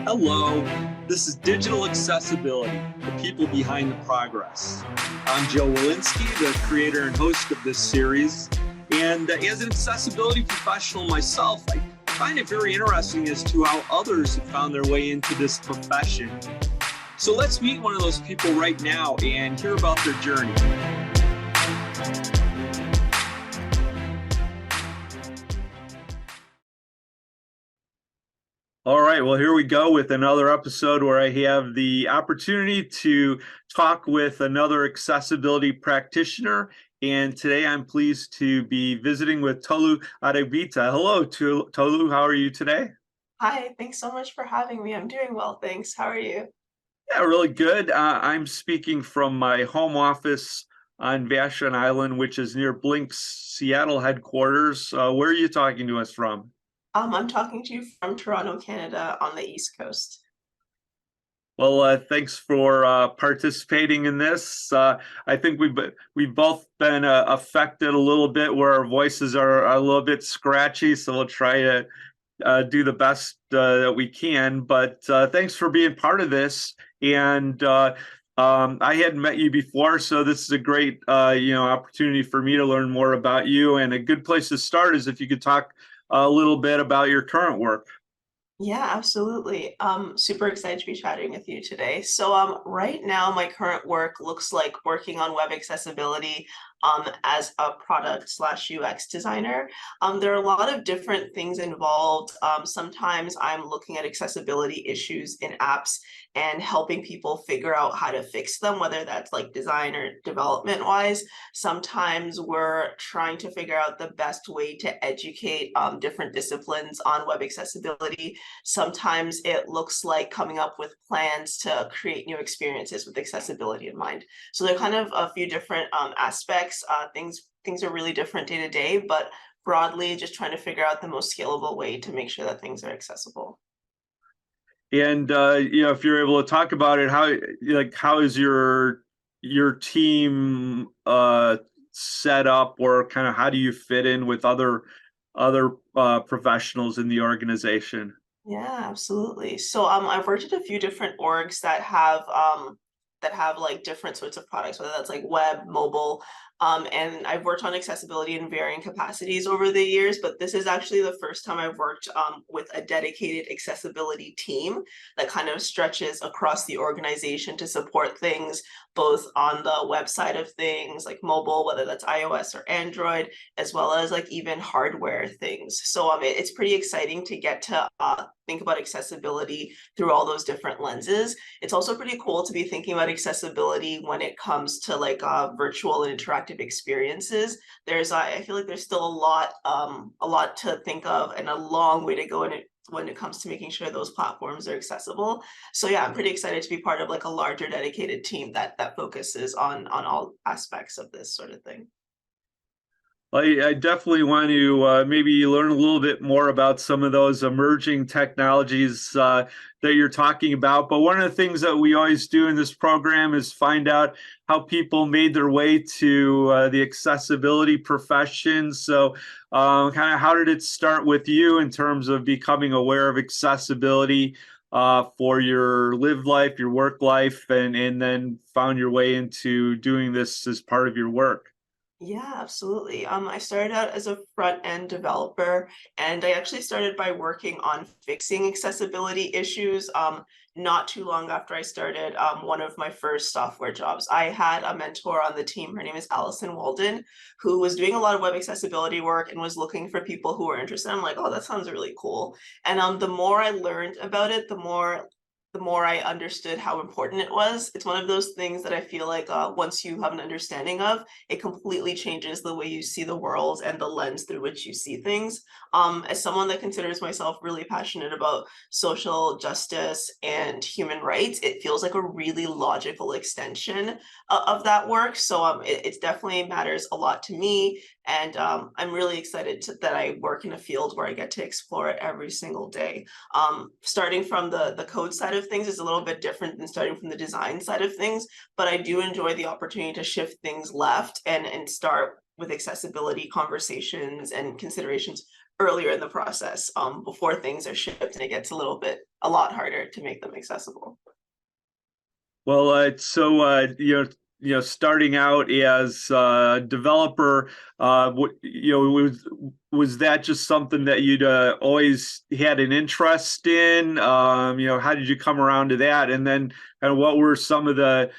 Hello, this is Digital Accessibility, the people behind the progress. I'm Joe Walensky, the creator and host of this series. And as an accessibility professional myself, I find it very interesting as to how others have found their way into this profession. So let's meet one of those people right now and hear about their journey. All right, well, here we go with another episode where I have the opportunity to talk with another accessibility practitioner. And today I'm pleased to be visiting with Tolu Adegbite. Hello, Tolu. How are you today? Hi, thanks so much for having me. I'm doing well, thanks. How are you? Yeah, really good. I'm speaking from my home office on Vashon Island, which is near Blink's Seattle headquarters. Where are you talking to us from? I'm talking to you from Toronto, Canada, on the East Coast. Well, thanks for participating in this. I think we've both been affected a little bit where our voices are a little bit scratchy, so we'll try to do the best that we can. But thanks for being part of this. And I hadn't met you before, so this is a great opportunity for me to learn more about you. And a good place to start is if you could talk a little bit about your current work. Yeah, absolutely. Super excited to be chatting with you today. So, right now, my current work looks like working on web accessibility, as a product slash UX designer. There are a lot of different things involved. Sometimes I'm looking at accessibility issues in apps and helping people figure out how to fix them, whether that's like design or development wise. Sometimes we're trying to figure out the best way to educate different disciplines on web accessibility. Sometimes it looks like coming up with plans to create new experiences with accessibility in mind. So there are kind of a few different aspects. Things are really different day to day, but broadly, just trying to figure out the most scalable way to make sure that things are accessible. And if you're able to talk about it, how is your team set up, or kind of how do you fit in with other professionals in the organization? Yeah, absolutely. So I've worked at a few different orgs that have like different sorts of products, whether that's like web, mobile, and I've worked on accessibility in varying capacities over the years, but this is actually the first time I've worked with a dedicated accessibility team that kind of stretches across the organization to support things both on the web side of things, like mobile, whether that's iOS or Android, as well as like even hardware things. So it's pretty exciting to get to think about accessibility through all those different lenses. It's also pretty cool to be thinking about accessibility when it comes to like virtual and interactive experiences. I feel like there's still a lot to think of and a long way to go in it when it comes to making sure those platforms are accessible. So yeah, I'm pretty excited to be part of like a larger dedicated team that focuses on all aspects of this sort of thing. I definitely want to maybe learn a little bit more about some of those emerging technologies that you're talking about. But one of the things that we always do in this program is find out how people made their way to the accessibility profession. So, kind of how did it start with you in terms of becoming aware of accessibility for your lived life, your work life, and then found your way into doing this as part of your work? Yeah, absolutely. I started out as a front-end developer, and I actually started by working on fixing accessibility issues. Not too long after I started one of my first software jobs, I had a mentor on the team. Her name is Allison Walden, who was doing a lot of web accessibility work and was looking for people who were interested. I'm like, oh, that sounds really cool. And the more I learned about it, the more I understood how important it was. It's one of those things that I feel like once you have an understanding of, it completely changes the way you see the world and the lens through which you see things. As someone that considers myself really passionate about social justice and human rights, it feels like a really logical extension of that work. So it definitely matters a lot to me. And I'm really excited that I work in a field where I get to explore it every single day. Starting from the code side of things is a little bit different than starting from the design side of things, but I do enjoy the opportunity to shift things left and start with accessibility conversations and considerations earlier in the process, before things are shipped and it gets a lot harder to make them accessible. Well, starting out as a developer, was that just something that you'd always had an interest in? How did you come around to that? And then, kind of, what were some of the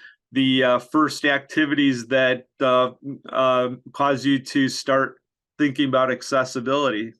first activities that caused you to start thinking about accessibility?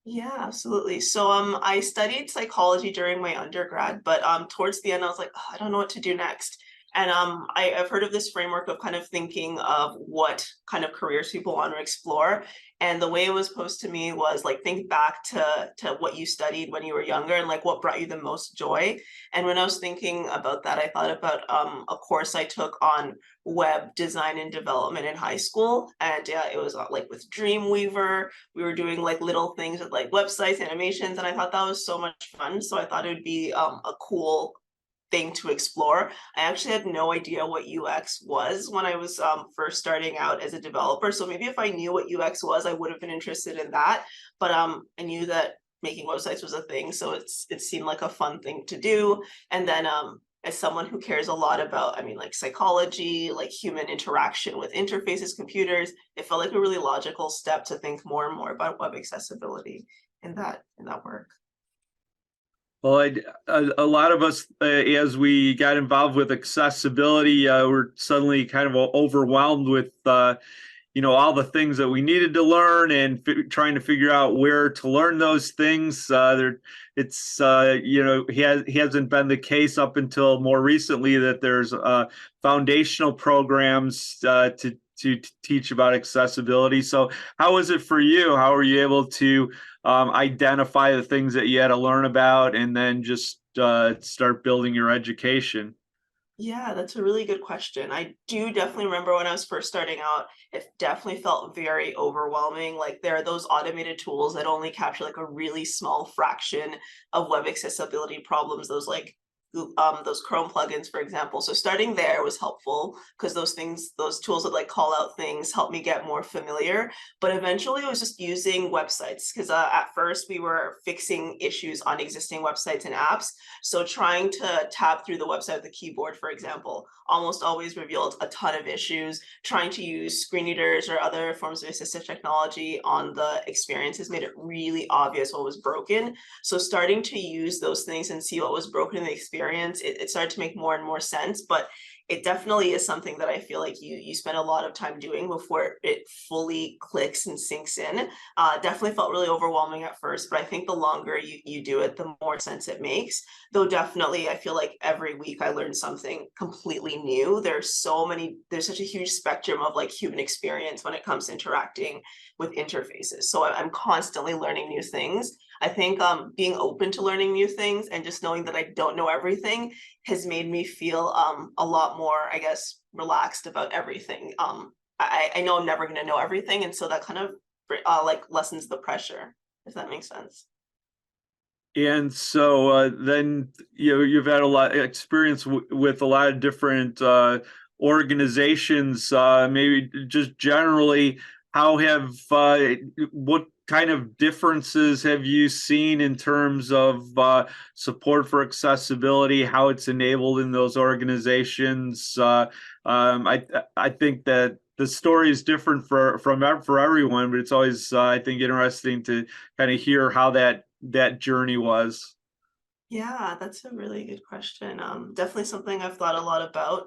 Yeah, absolutely. So I studied psychology during my undergrad, but towards the end I was like, "Oh, I don't know what to do next." And I've heard of this framework of kind of thinking of what kind of careers people want to explore. And the way it was posed to me was like think back to what you studied when you were younger and like what brought you the most joy. And when I was thinking about that, I thought about a course I took on web design and development in high school. And yeah, it was like with Dreamweaver, we were doing like little things with like websites, animations, and I thought that was so much fun. So I thought it would be a cool thing to explore. I actually had no idea what UX was when I was first starting out as a developer. So maybe if I knew what UX was, I would have been interested in that. But I knew that making websites was a thing, so it seemed like a fun thing to do. And then as someone who cares a lot about, I mean, like psychology, like human interaction with interfaces, computers, it felt like a really logical step to think more and more about web accessibility in that work. Well, a lot of us, as we got involved with accessibility, were suddenly kind of overwhelmed with, all the things that we needed to learn and trying to figure out where to learn those things. It's, hasn't been the case up until more recently that there's foundational programs to teach about accessibility. So, how was it for you? How were you able to identify the things that you had to learn about, and then just start building your education? Yeah, that's a really good question. I do definitely remember when I was first starting out, it definitely felt very overwhelming. Like there are those automated tools that only capture like a really small fraction of web accessibility problems, those like those Chrome plugins, for example. So starting there was helpful because those tools that like call out things helped me get more familiar. But eventually I was just using websites because at first we were fixing issues on existing websites and apps. So trying to tab through the website with the keyboard, for example, almost always revealed a ton of issues. Trying to use screen readers or other forms of assistive technology on the experiences made it really obvious what was broken. So starting to use those things and see what was broken in the experience, it started to make more and more sense. But it definitely is something that I feel like you spend a lot of time doing before it fully clicks and sinks in. Definitely felt really overwhelming at first, but I think the longer you do it, the more sense it makes. Though definitely, I feel like every week I learn something completely new. There's such a huge spectrum of like human experience when it comes to interacting with interfaces. So I'm constantly learning new things. I think being open to learning new things and just knowing that I don't know everything has made me feel a lot more, I guess, relaxed about everything. I know I'm never going to know everything, and so that kind of like lessens the pressure, if that makes sense. And so then you've had a lot of experience with a lot of different organizations. Maybe just generally, how have what kind of differences have you seen in terms of support for accessibility? How it's enabled in those organizations? I think that the story is different for everyone, but it's always I think interesting to kind of hear how that journey was. Yeah, that's a really good question. Definitely something I've thought a lot about.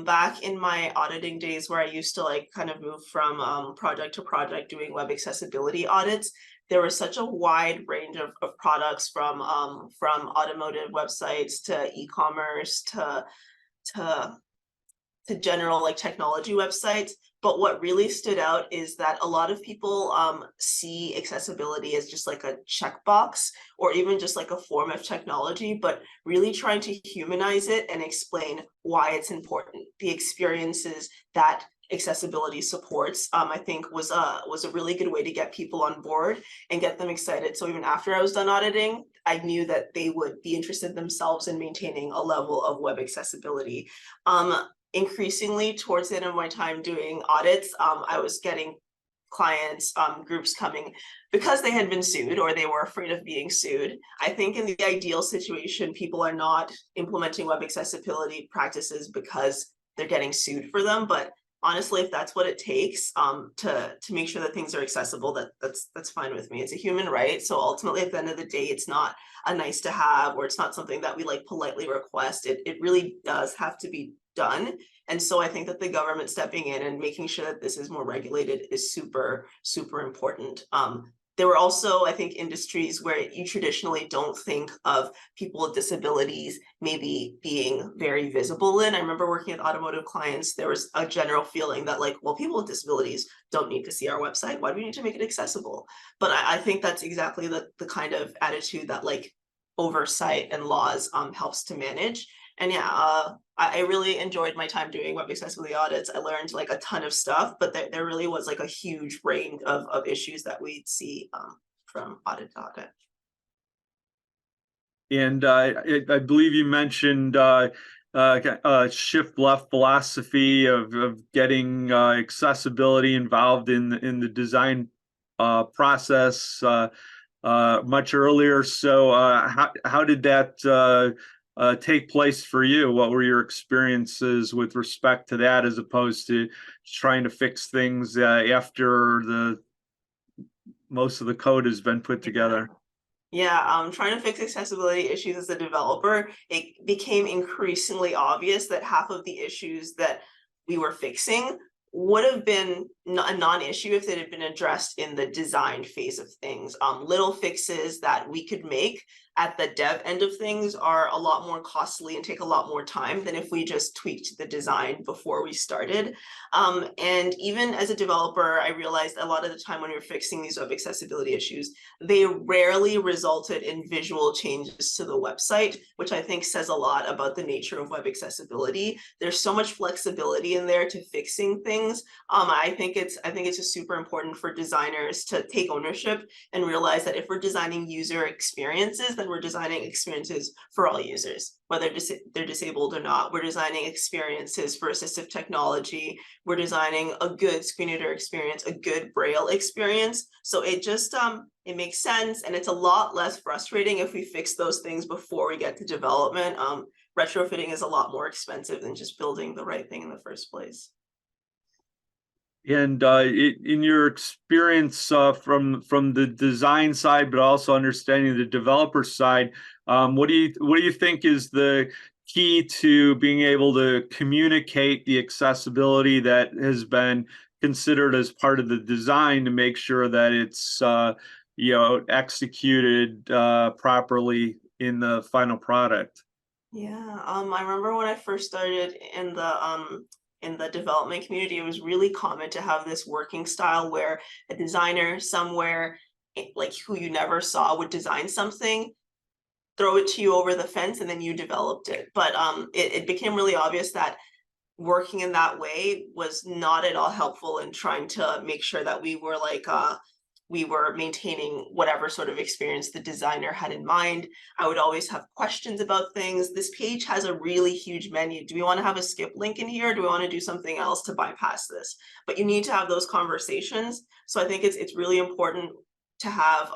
Back in my auditing days where I used to like kind of move from project to project doing web accessibility audits, there was such a wide range of products from automotive websites to e-commerce to general like technology websites. But what really stood out is that a lot of people see accessibility as just like a checkbox or even just like a form of technology, but really trying to humanize it and explain why it's important. The experiences that accessibility supports, I think was a really good way to get people on board and get them excited. So even after I was done auditing, I knew that they would be interested themselves in maintaining a level of web accessibility. Increasingly towards the end of my time doing audits, I was getting clients, groups coming because they had been sued or they were afraid of being sued. I think in the ideal situation, people are not implementing web accessibility practices because they're getting sued for them. But honestly, if that's what it takes to make sure that things are accessible, that's fine with me. It's a human right. So ultimately, at the end of the day, it's not a nice to have, or it's not something that we like politely request. It really does have to be done. And so I think that the government stepping in and making sure that this is more regulated is super, super important. There were also, I think, industries where you traditionally don't think of people with disabilities maybe being very visible in. I remember working with automotive clients, there was a general feeling that like, well, people with disabilities don't need to see our website. Why do we need to make it accessible? But I think that's exactly the kind of attitude that like oversight and laws helps to manage. And yeah, I really enjoyed my time doing web accessibility audits. I learned like a ton of stuff, but there really was like a huge range of issues that we'd see from audit to audit. And I believe you mentioned shift left philosophy of getting accessibility involved in the design process much earlier. So how did that take place for you? What were your experiences with respect to that, as opposed to trying to fix things after most of the code has been put together? Yeah, trying to fix accessibility issues as a developer, it became increasingly obvious that half of the issues that we were fixing would have been a non-issue if it had been addressed in the design phase of things. Little fixes that we could make at the dev end of things are a lot more costly and take a lot more time than if we just tweaked the design before we started. And even as a developer, I realized a lot of the time when we were fixing these web accessibility issues, they rarely resulted in visual changes to the website, which I think says a lot about the nature of web accessibility. There's so much flexibility in there to fixing things. I think it's just super important for designers to take ownership and realize that if we're designing user experiences, then we're designing experiences for all users, whether they're disabled or not. We're designing experiences for assistive technology. We're designing a good screen reader experience, a good Braille experience. So it just it makes sense, and it's a lot less frustrating if we fix those things before we get to development. Retrofitting is a lot more expensive than just building the right thing in the first place. And in your experience from the design side, but also understanding the developer side, what do you think is the key to being able to communicate the accessibility that has been considered as part of the design to make sure that it's executed properly in the final product? Yeah, I remember when I first started in the development community, it was really common to have this working style where a designer somewhere like who you never saw would design something, throw it to you over the fence, and then you developed it. But it became really obvious that working in that way was not at all helpful in trying to make sure that we were maintaining whatever sort of experience the designer had in mind. I would always have questions about things. This page has a really huge menu. Do we want to have a skip link in here? Or do we want to do something else to bypass this? But you need to have those conversations. So I think it's really important to have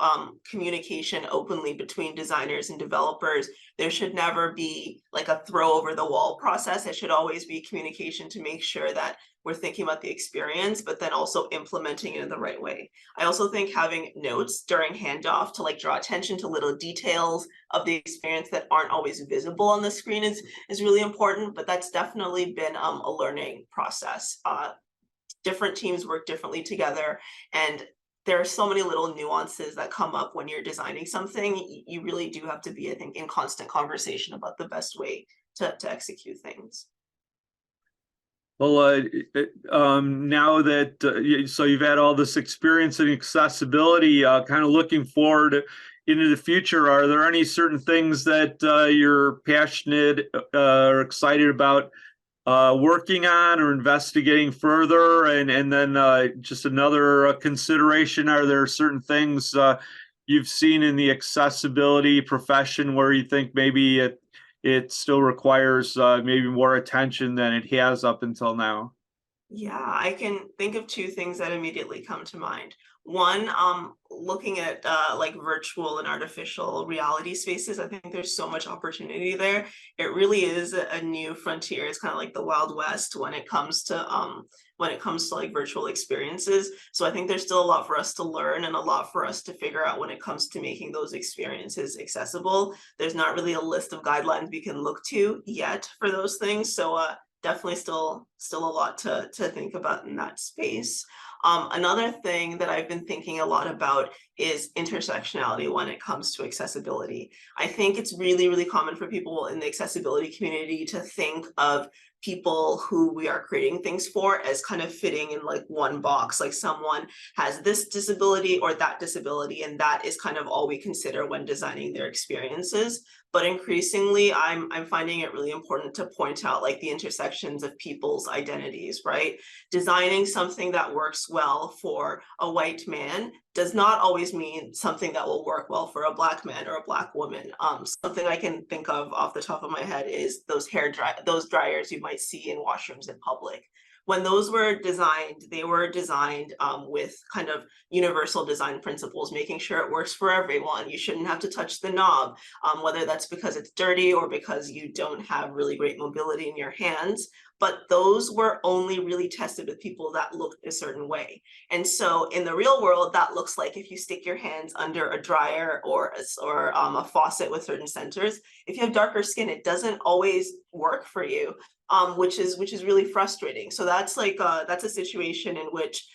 communication openly between designers and developers. There should never be like a throw over the wall process. It should always be communication to make sure that we're thinking about the experience, but then also implementing it in the right way. I also think having notes during handoff to like draw attention to little details of the experience that aren't always visible on the screen is really important, but that's definitely been a learning process. Different teams work differently together, and there are so many little nuances that come up when you're designing something. You really do have to be, I think, in constant conversation about the best way to execute things. Well, now that so you've had all this experience in accessibility, kind of looking forward into the future, are there any certain things that you're passionate or excited about working on or investigating further? And then just another consideration, are there certain things you've seen in the accessibility profession where you think maybe it still requires maybe more attention than it has up until now? Yeah, I can think of two things that immediately come to mind. One, looking at like virtual and artificial reality spaces, I think there's so much opportunity there. It really is a new frontier. It's kind of like the Wild West when it comes to like virtual experiences. So I think there's still a lot for us to learn and a lot for us to figure out when it comes to making those experiences accessible. There's not really a list of guidelines we can look to yet for those things. So definitely still a lot to think about in that space. Another thing that I've been thinking a lot about is intersectionality when it comes to accessibility. I think it's really common for people in the accessibility community to think of people who we are creating things for as kind of fitting in like one box, like someone has this disability or that disability, and that is kind of all we consider when designing their experiences. But increasingly, I'm finding it really important to point out like the intersections of people's identities, right? Designing something that works well for a white man does not always mean something that will work well for a Black man or a Black woman. Something I can think of off the top of my head is those dryers you might see in washrooms in public. When those were designed, they were designed with kind of universal design principles, making sure it works for everyone. You shouldn't have to touch the knob, whether that's because it's dirty or because you don't have really great mobility in your hands. But those were only really tested with people that looked a certain way. And so in the real world, that looks like if you stick your hands under a dryer or a faucet with certain sensors, if you have darker skin, it doesn't always work for you, which is really frustrating. So that's like that's a situation in which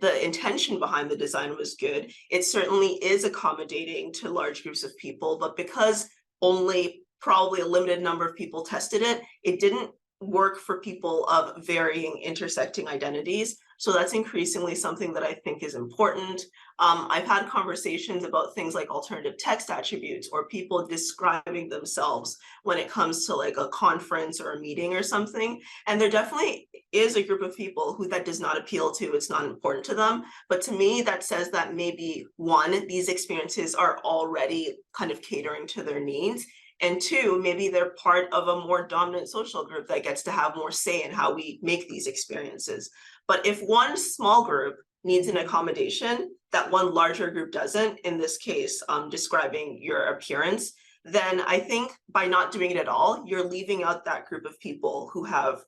the intention behind the design was good. It certainly is accommodating to large groups of people, but because only probably a limited number of people tested it, it didn't work for people of varying intersecting identities. So that's increasingly something that I think is important. I've had conversations about things like alternative text attributes or people describing themselves when it comes to like a conference or a meeting or something. And there definitely is a group of people who that does not appeal to, it's not important to them. But to me, that says that maybe one, these experiences are already kind of catering to their needs. And two, maybe they're part of a more dominant social group that gets to have more say in how we make these experiences. But if one small group needs an accommodation that one larger group doesn't, in this case, describing your appearance, then I think by not doing it at all, you're leaving out that group of people who have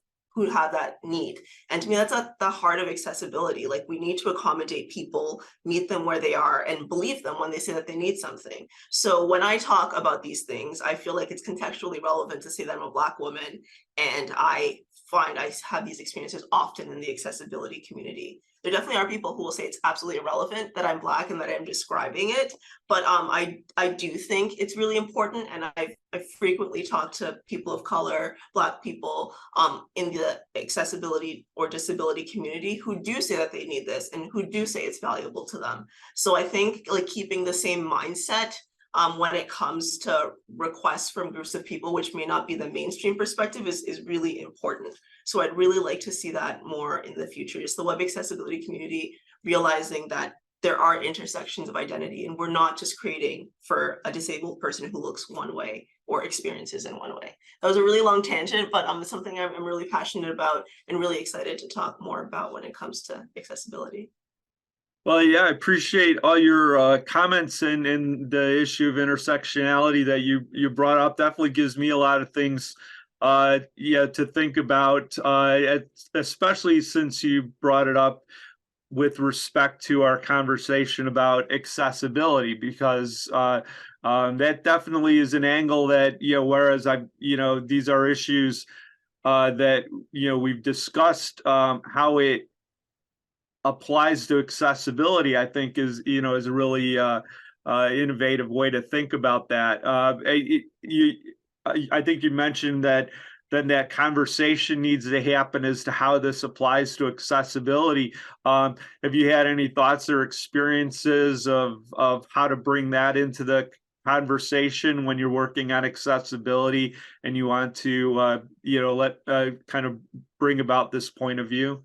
that need. And to me, that's at the heart of accessibility. Like we need to accommodate people, meet them where they are, and believe them when they say that they need something. So when I talk about these things, I feel like it's contextually relevant to say that I'm a Black woman, and I find I have these experiences often in the accessibility community. There definitely are people who will say it's absolutely irrelevant that I'm Black and that I'm describing it, but I do think it's really important, and I've frequently talked to people of color, Black people, in the accessibility or disability community who do say that they need this and who do say it's valuable to them. So I think like keeping the same mindset when it comes to requests from groups of people, which may not be the mainstream perspective, is really important. So I'd really like to see that more in the future, just the web accessibility community realizing that there are intersections of identity and we're not just creating for a disabled person who looks one way or experiences in one way. That was a really long tangent, but it's something I'm really passionate about and really excited to talk more about when it comes to accessibility. Well, yeah, I appreciate all your comments and the issue of intersectionality that you brought up. Definitely gives me a lot of things, yeah, to think about, especially since you brought it up with respect to our conversation about accessibility, because that definitely is an angle that, whereas these are issues that, we've discussed how it applies to accessibility, I think is a really innovative way to think about that. I think you mentioned that then that conversation needs to happen as to how this applies to accessibility. Have you had any thoughts or experiences of how to bring that into the conversation when you're working on accessibility and you want to let kind of bring about this point of view?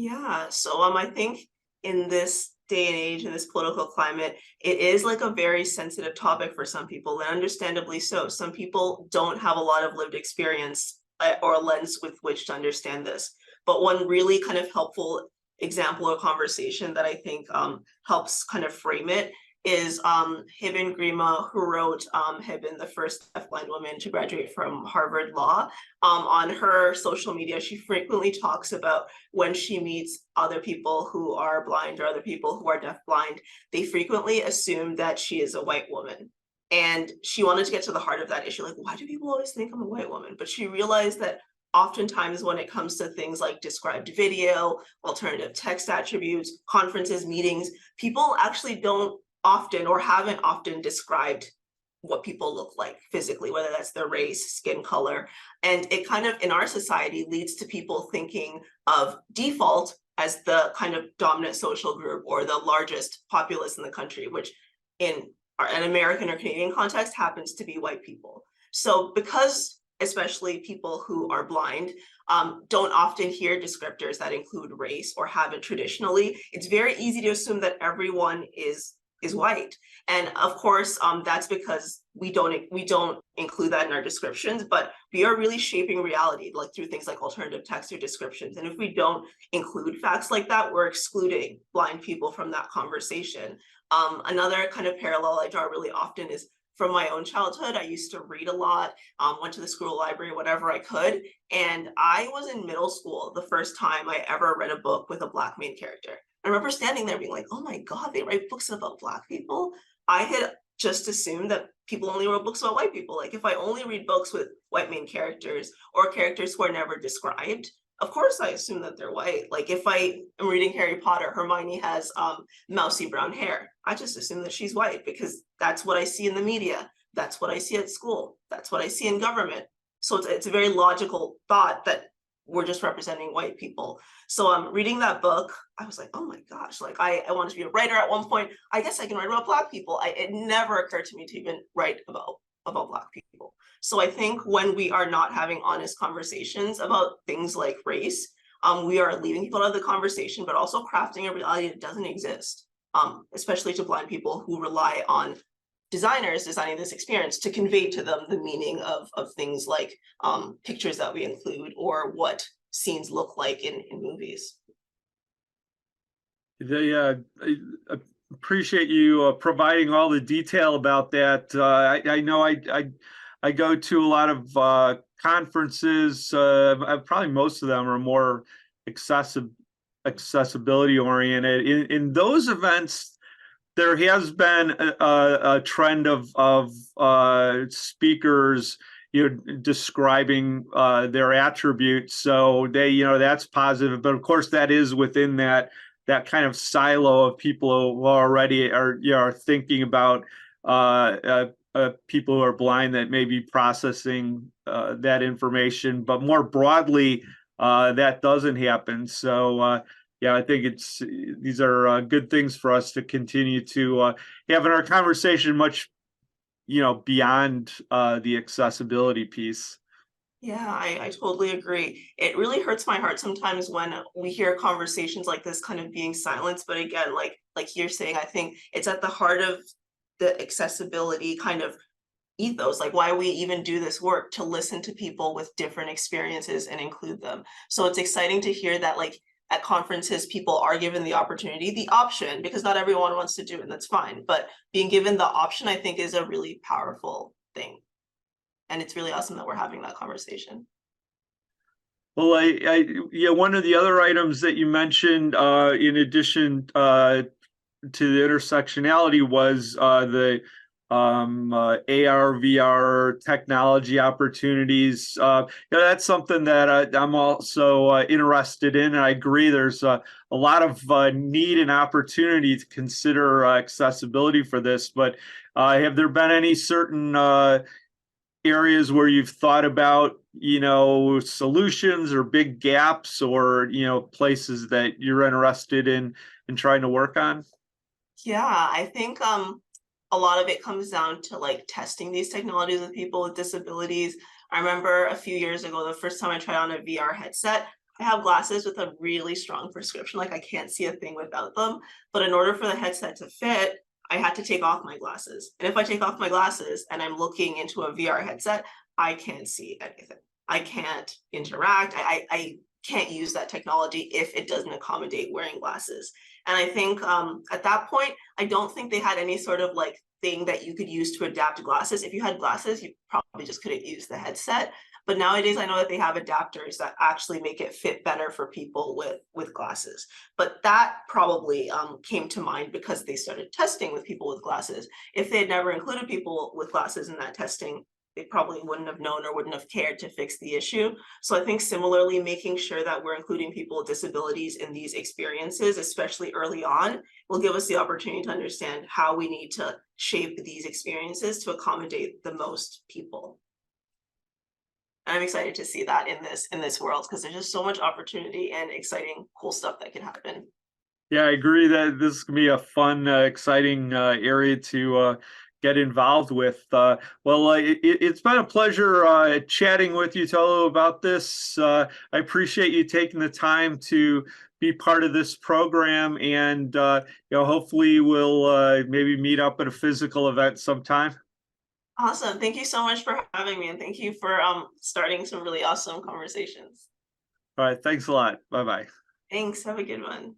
Yeah, so I think in this day and age, in this political climate, it is like a very sensitive topic for some people, and understandably so. Some people don't have a lot of lived experience or a lens with which to understand this. but one really kind of helpful example or conversation that I think helps kind of frame it is Hibin Grima, who wrote Hibin, the first deafblind woman to graduate from Harvard Law. On her social media, she frequently talks about when she meets other people who are blind or other people who are deafblind, they frequently assume that she is a white woman. And she wanted to get to the heart of that issue, like, why do people always think I'm a white woman? But she realized that oftentimes when it comes to things like described video, alternative text attributes, conferences, meetings, people actually don't often or haven't often described what people look like physically, whether that's their race, skin color. And it kind of, in our society, leads to people thinking of default as the kind of dominant social group or the largest populace in the country, which in an American or Canadian context happens to be white people. So because especially people who are blind don't often hear descriptors that include race or haven't traditionally, it's very easy to assume that everyone is white. And of course, that's because we don't include that in our descriptions, but we are really shaping reality, like through things like alternative text or descriptions. And if we don't include facts like that, we're excluding blind people from that conversation. Another kind of parallel I draw really often is from my own childhood. I used to read a lot, went to the school library, whatever I could. And I was in middle school the first time I ever read a book with a Black main character. I remember standing there being like, oh my God, they write books about Black people. I had just assumed that people only wrote books about white people. Like if I only read books with white main characters or characters who are never described, of course I assume that they're white. Like if I am reading Harry Potter, Hermione has mousy brown hair. I just assume that she's white because that's what I see in the media. That's what I see at school. That's what I see in government. So it's a very logical thought that we're just representing white people. So reading that book, I was like, oh my gosh, like I wanted to be a writer at one point. I guess I can write about Black people. It never occurred to me to even write about Black people. So I think when we are not having honest conversations about things like race, we are leaving people out of the conversation, but also crafting a reality that doesn't exist, especially to blind people who rely on designers designing this experience to convey to them the meaning of things like pictures that we include or what scenes look like in movies. I appreciate you providing all the detail about that. I know I go to a lot of conferences. Probably most of them are more accessibility oriented. In those events, there has been a trend of speakers, describing their attributes. So they, that's positive. But of course, that is within that kind of silo of people who already are thinking about people who are blind that may be processing that information. But more broadly, that doesn't happen. So. Yeah, I think these are good things for us to continue to have in our conversation, much, beyond the accessibility piece. Yeah, I totally agree. It really hurts my heart sometimes when we hear conversations like this kind of being silenced. But again, like you're saying, I think it's at the heart of the accessibility kind of ethos, like why we even do this work, to listen to people with different experiences and include them. So it's exciting to hear that like at conferences, people are given the opportunity, the option, because not everyone wants to do it, and that's fine. But being given the option, I think, is a really powerful thing. And it's really awesome that we're having that conversation. Well, yeah, one of the other items that you mentioned, in addition to the intersectionality, was the AR, VR technology opportunities. That's something that I'm also interested in. And I agree there's a lot of need and opportunity to consider accessibility for this. But have there been any certain areas where you've thought about, solutions or big gaps or, places that you're interested in trying to work on? Yeah, I think a lot of it comes down to like testing these technologies with people with disabilities. I remember a few years ago, the first time I tried on a VR headset, I have glasses with a really strong prescription, like I can't see a thing without them. But in order for the headset to fit, I had to take off my glasses. And if I take off my glasses and I'm looking into a VR headset, I can't see anything. I can't interact. I can't use that technology if it doesn't accommodate wearing glasses. And I think at that point, I don't think they had any sort of like thing that you could use to adapt glasses. If you had glasses, you probably just couldn't use the headset. But nowadays, I know that they have adapters that actually make it fit better for people with glasses. But that probably came to mind because they started testing with people with glasses. If they had never included people with glasses in that testing, they probably wouldn't have known or wouldn't have cared to fix the issue. So I think similarly, making sure that we're including people with disabilities in these experiences, especially early on, will give us the opportunity to understand how we need to shape these experiences to accommodate the most people. And I'm excited to see that in this world because there's just so much opportunity and exciting, cool stuff that can happen. Yeah, I agree that this can be a fun, exciting area to get involved with. It's been a pleasure chatting with you, Tolu, about this. I appreciate you taking the time to be part of this program, and hopefully we'll maybe meet up at a physical event sometime. Awesome. Thank you so much for having me, and thank you for starting some really awesome conversations. All right, thanks a lot. Bye bye. Thanks. Have a good one.